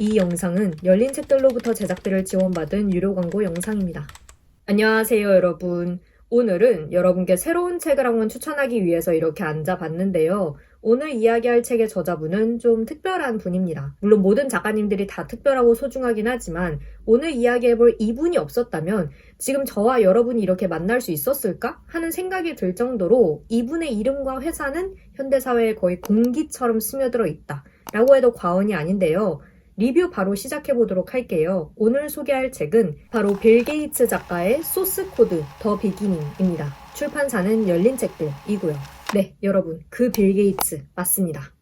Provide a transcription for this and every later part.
이 영상은 열린 책들로부터 제작비를 지원받은 유료 광고 영상입니다. 안녕하세요, 여러분. 오늘은 여러분께 새로운 책을 한 권 추천하기 위해서 이렇게 앉아봤는데요. 오늘 이야기할 책의 저자분은 좀 특별한 분입니다. 물론 모든 작가님들이 다 특별하고 소중하긴 하지만 오늘 이야기해볼 이분이 없었다면 지금 저와 여러분이 이렇게 만날 수 있었을까? 하는 생각이 들 정도로 이분의 이름과 회사는 현대사회에 거의 공기처럼 스며들어 있다 라고 해도 과언이 아닌데요. 리뷰 바로 시작해보도록 할게요. 오늘 소개할 책은 바로 빌 게이츠 작가의 소스 코드 더 비기닝입니다. 출판사는 열린 책들이고요. 네, 여러분, 그 빌 게이츠 맞습니다.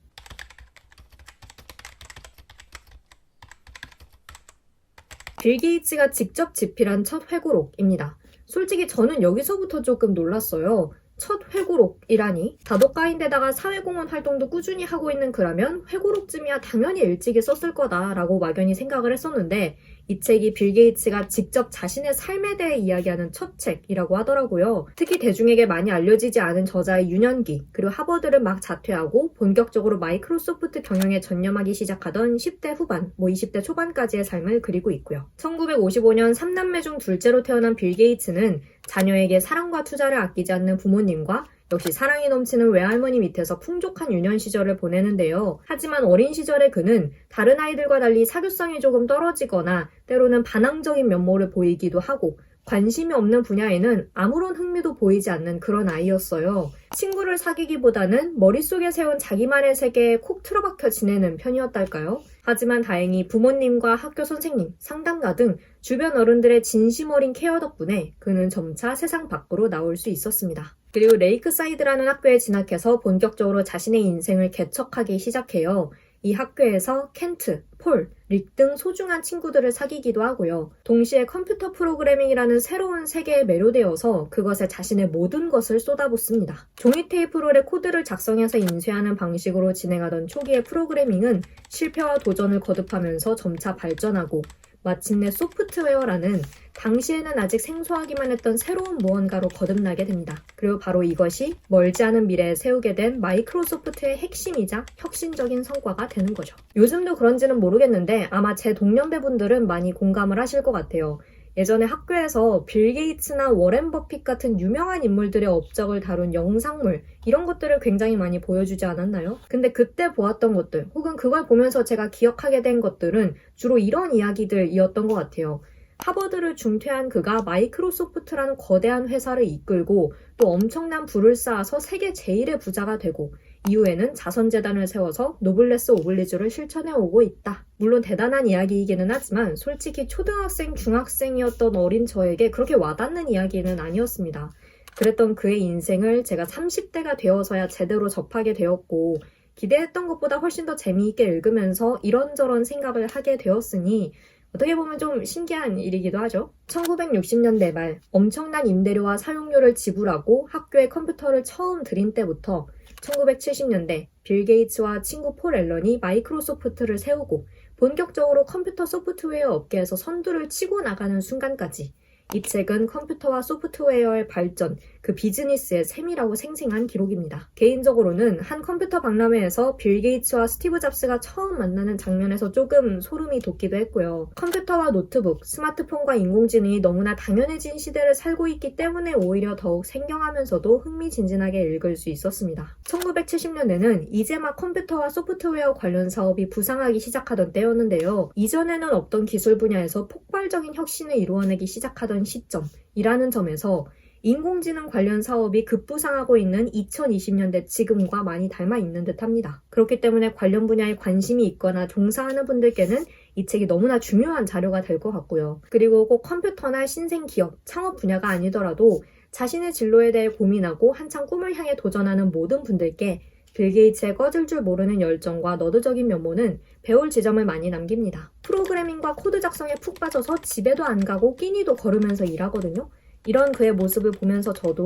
빌 게이츠가 직접 집필한 첫 회고록입니다. 솔직히 저는 여기서부터 조금 놀랐어요. 첫 회고록이라니? 다독가인데다가 사회공헌 활동도 꾸준히 하고 있는 그라면 회고록쯤이야 당연히 일찍이 썼을 거다라고 막연히 생각을 했었는데 이 책이 빌 게이츠가 직접 자신의 삶에 대해 이야기하는 첫 책이라고 하더라고요. 특히 대중에게 많이 알려지지 않은 저자의 유년기, 그리고 하버드를 막 자퇴하고 본격적으로 마이크로소프트 경영에 전념하기 시작하던 10대 후반, 20대 초반까지의 삶을 그리고 있고요. 1955년 3남매 중 둘째로 태어난 빌 게이츠는 자녀에게 사랑과 투자를 아끼지 않는 부모님과 역시 사랑이 넘치는 외할머니 밑에서 풍족한 유년 시절을 보내는데요. 하지만 어린 시절의 그는 다른 아이들과 달리 사교성이 조금 떨어지거나 때로는 반항적인 면모를 보이기도 하고 관심이 없는 분야에는 아무런 흥미도 보이지 않는 그런 아이였어요. 친구를 사귀기보다는 머릿속에 세운 자기만의 세계에 콕 틀어박혀 지내는 편이었달까요? 하지만 다행히 부모님과 학교 선생님, 상담가 등 주변 어른들의 진심 어린 케어 덕분에 그는 점차 세상 밖으로 나올 수 있었습니다. 그리고 레이크사이드라는 학교에 진학해서 본격적으로 자신의 인생을 개척하기 시작해요. 이 학교에서 켄트, 폴, 릭 등 소중한 친구들을 사귀기도 하고요. 동시에 컴퓨터 프로그래밍이라는 새로운 세계에 매료되어서 그것에 자신의 모든 것을 쏟아붓습니다. 종이 테이프롤에 코드를 작성해서 인쇄하는 방식으로 진행하던 초기의 프로그래밍은 실패와 도전을 거듭하면서 점차 발전하고 마침내 소프트웨어라는 당시에는 아직 생소하기만 했던 새로운 무언가로 거듭나게 됩니다. 그리고 바로 이것이 멀지 않은 미래에 세우게 된 마이크로소프트의 핵심이자 혁신적인 성과가 되는 거죠. 요즘도 그런지는 모르겠는데 아마 제 동년배분들은 많이 공감을 하실 것 같아요. 예전에 학교에서 빌 게이츠나 워렌 버핏 같은 유명한 인물들의 업적을 다룬 영상물 이런 것들을 굉장히 많이 보여주지 않았나요? 근데 그때 보았던 것들 혹은 그걸 보면서 제가 기억하게 된 것들은 주로 이런 이야기들이었던 것 같아요. 하버드를 중퇴한 그가 마이크로소프트라는 거대한 회사를 이끌고 또 엄청난 부를 쌓아서 세계 제일의 부자가 되고 이후에는 자선재단을 세워서 노블레스 오블리주를 실천해오고 있다. 물론 대단한 이야기이기는 하지만 솔직히 초등학생, 중학생이었던 어린 저에게 그렇게 와닿는 이야기는 아니었습니다. 그랬던 그의 인생을 제가 30대가 되어서야 제대로 접하게 되었고 기대했던 것보다 훨씬 더 재미있게 읽으면서 이런저런 생각을 하게 되었으니 어떻게 보면 좀 신기한 일이기도 하죠. 1960년대 말 엄청난 임대료와 사용료를 지불하고 학교에 컴퓨터를 처음 들인 때부터 1970년대 빌 게이츠와 친구 폴 앨런이 마이크로소프트를 세우고 본격적으로 컴퓨터 소프트웨어 업계에서 선두를 치고 나가는 순간까지 이 책은 컴퓨터와 소프트웨어의 발전, 그 비즈니스의 셈이라고 생생한 기록입니다. 개인적으로는 한 컴퓨터 박람회에서 빌 게이츠와 스티브 잡스가 처음 만나는 장면에서 조금 소름이 돋기도 했고요. 컴퓨터와 노트북, 스마트폰과 인공지능이 너무나 당연해진 시대를 살고 있기 때문에 오히려 더욱 생경하면서도 흥미진진하게 읽을 수 있었습니다. 1970년에는 이제 막 컴퓨터와 소프트웨어 관련 사업이 부상하기 시작하던 때였는데요. 이전에는 없던 기술 분야에서 폭발적인 혁신을 이루어내기 시작하던 시점이라는 점에서 인공지능 관련 사업이 급부상하고 있는 2020년대 지금과 많이 닮아 있는 듯합니다. 그렇기 때문에 관련 분야에 관심이 있거나 종사하는 분들께는 이 책이 너무나 중요한 자료가 될 것 같고요. 그리고 꼭 컴퓨터나 신생기업, 창업 분야가 아니더라도 자신의 진로에 대해 고민하고 한창 꿈을 향해 도전하는 모든 분들께 빌 게이츠의 꺼질 줄 모르는 열정과 너드적인 면모는 배울 지점을 많이 남깁니다. 프로그래밍과 코드 작성에 푹 빠져서 집에도 안 가고 끼니도 거르면서 일하거든요. 이런 그의 모습을 보면서 저도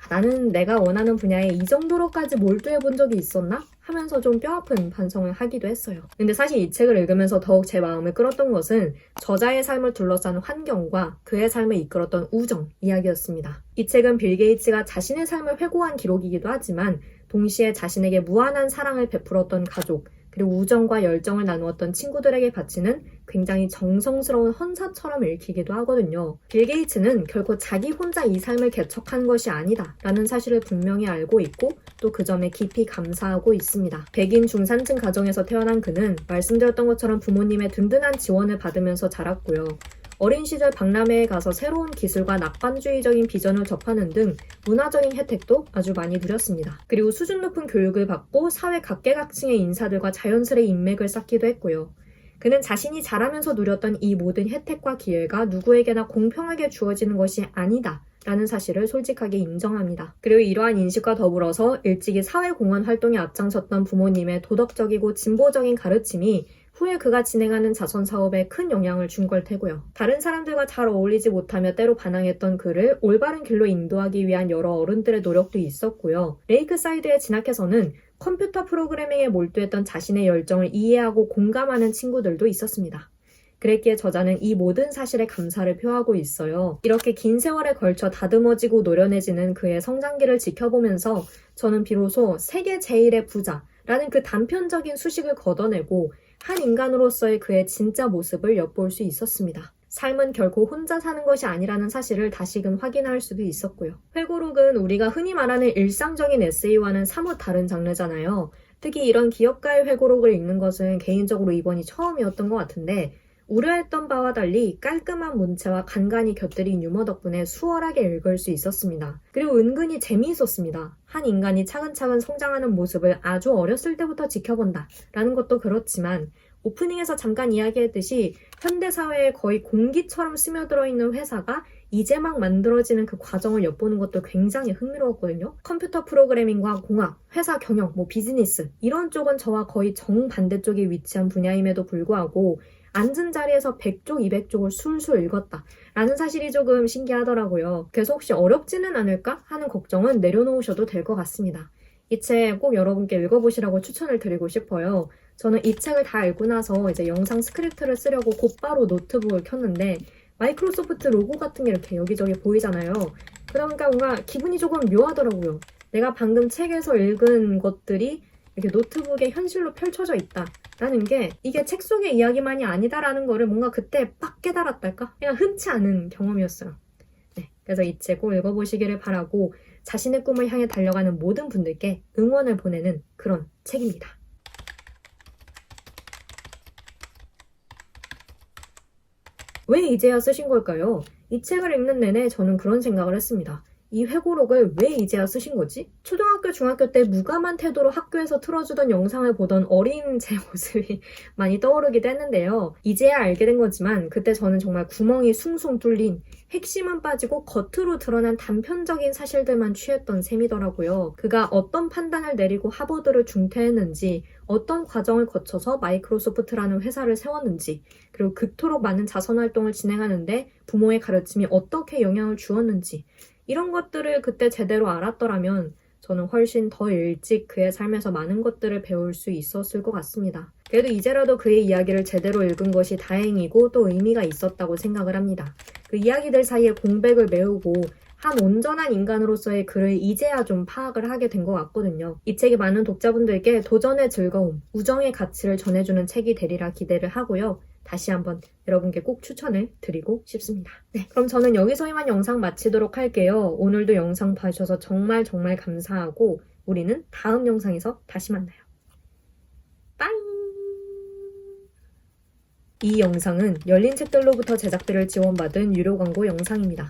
나는 내가 원하는 분야에 이 정도로까지 몰두해 본 적이 있었나? 하면서 좀 뼈아픈 반성을 하기도 했어요. 근데 사실 이 책을 읽으면서 더욱 제 마음을 끌었던 것은 저자의 삶을 둘러싼 환경과 그의 삶을 이끌었던 우정 이야기였습니다. 이 책은 빌 게이츠가 자신의 삶을 회고한 기록이기도 하지만 동시에 자신에게 무한한 사랑을 베풀었던 가족, 그리고 우정과 열정을 나누었던 친구들에게 바치는 굉장히 정성스러운 헌사처럼 읽히기도 하거든요. 빌 게이츠는 결코 자기 혼자 이 삶을 개척한 것이 아니다 라는 사실을 분명히 알고 있고 또 그 점에 깊이 감사하고 있습니다. 백인 중산층 가정에서 태어난 그는 말씀드렸던 것처럼 부모님의 든든한 지원을 받으면서 자랐고요. 어린 시절 박람회에 가서 새로운 기술과 낙관주의적인 비전을 접하는 등 문화적인 혜택도 아주 많이 누렸습니다. 그리고 수준 높은 교육을 받고 사회 각계각층의 인사들과 자연스레 인맥을 쌓기도 했고요. 그는 자신이 자라면서 누렸던 이 모든 혜택과 기회가 누구에게나 공평하게 주어지는 것이 아니다 라는 사실을 솔직하게 인정합니다. 그리고 이러한 인식과 더불어서 일찍이 사회공헌 활동에 앞장섰던 부모님의 도덕적이고 진보적인 가르침이 후에 그가 진행하는 자선 사업에 큰 영향을 준 걸 테고요. 다른 사람들과 잘 어울리지 못하며 때로 반항했던 그를 올바른 길로 인도하기 위한 여러 어른들의 노력도 있었고요. 레이크사이드에 진학해서는 컴퓨터 프로그래밍에 몰두했던 자신의 열정을 이해하고 공감하는 친구들도 있었습니다. 그랬기에 저자는 이 모든 사실에 감사를 표하고 있어요. 이렇게 긴 세월에 걸쳐 다듬어지고 노련해지는 그의 성장기를 지켜보면서 저는 비로소 세계 제일의 부자라는 그 단편적인 수식을 걷어내고 한 인간으로서의 그의 진짜 모습을 엿볼 수 있었습니다. 삶은 결코 혼자 사는 것이 아니라는 사실을 다시금 확인할 수도 있었고요. 회고록은 우리가 흔히 말하는 일상적인 에세이와는 사뭇 다른 장르잖아요. 특히 이런 기업가의 회고록을 읽는 것은 개인적으로 이번이 처음이었던 것 같은데 우려했던 바와 달리 깔끔한 문체와 간간히 곁들인 유머 덕분에 수월하게 읽을 수 있었습니다. 그리고 은근히 재미있었습니다. 한 인간이 차근차근 성장하는 모습을 아주 어렸을 때부터 지켜본다 라는 것도 그렇지만 오프닝에서 잠깐 이야기했듯이 현대사회에 거의 공기처럼 스며들어 있는 회사가 이제 막 만들어지는 그 과정을 엿보는 것도 굉장히 흥미로웠거든요. 컴퓨터 프로그래밍과 공학, 회사 경영, 비즈니스 이런 쪽은 저와 거의 정반대쪽에 위치한 분야임에도 불구하고 앉은 자리에서 100쪽, 200쪽을 술술 읽었다 라는 사실이 조금 신기하더라고요. 그래서 혹시 어렵지는 않을까 하는 걱정은 내려놓으셔도 될 것 같습니다. 이 책 꼭 여러분께 읽어보시라고 추천을 드리고 싶어요. 저는 이 책을 다 읽고 나서 이제 영상 스크립트를 쓰려고 곧바로 노트북을 켰는데 마이크로소프트 로고 같은 게 이렇게 여기저기 보이잖아요. 그러니까 뭔가 기분이 조금 묘하더라고요. 내가 방금 책에서 읽은 것들이 이렇게 노트북에 현실로 펼쳐져 있다라는 게 이게 책 속의 이야기만이 아니다라는 거를 뭔가 그때 빡 깨달았달까? 그냥 흔치 않은 경험이었어요. 네, 그래서 이 책 꼭 읽어보시기를 바라고 자신의 꿈을 향해 달려가는 모든 분들께 응원을 보내는 그런 책입니다. 왜 이제야 쓰신 걸까요? 이 책을 읽는 내내 저는 그런 생각을 했습니다. 이 회고록을 왜 이제야 쓰신 거지? 초등학교, 중학교 때 무감한 태도로 학교에서 틀어주던 영상을 보던 어린 제 모습이 많이 떠오르기도 했는데요. 이제야 알게 된 거지만 그때 저는 정말 구멍이 숭숭 뚫린 핵심은 빠지고 겉으로 드러난 단편적인 사실들만 취했던 셈이더라고요. 그가 어떤 판단을 내리고 하버드를 중퇴했는지, 어떤 과정을 거쳐서 마이크로소프트라는 회사를 세웠는지, 그리고 그토록 많은 자선활동을 진행하는데 부모의 가르침이 어떻게 영향을 주었는지 이런 것들을 그때 제대로 알았더라면 저는 훨씬 더 일찍 그의 삶에서 많은 것들을 배울 수 있었을 것 같습니다. 그래도 이제라도 그의 이야기를 제대로 읽은 것이 다행이고 또 의미가 있었다고 생각을 합니다. 그 이야기들 사이에 공백을 메우고 한 온전한 인간으로서의 그를 이제야 좀 파악을 하게 된 것 같거든요. 이 책이 많은 독자분들께 도전의 즐거움, 우정의 가치를 전해주는 책이 되리라 기대를 하고요. 다시 한번 여러분께 꼭 추천을 드리고 싶습니다. 네, 그럼 저는 여기서 이만 영상 마치도록 할게요. 오늘도 영상 봐주셔서 정말 감사하고 우리는 다음 영상에서 다시 만나요. 빠이! 이 영상은 열린 책들로부터 제작비를 지원받은 유료 광고 영상입니다.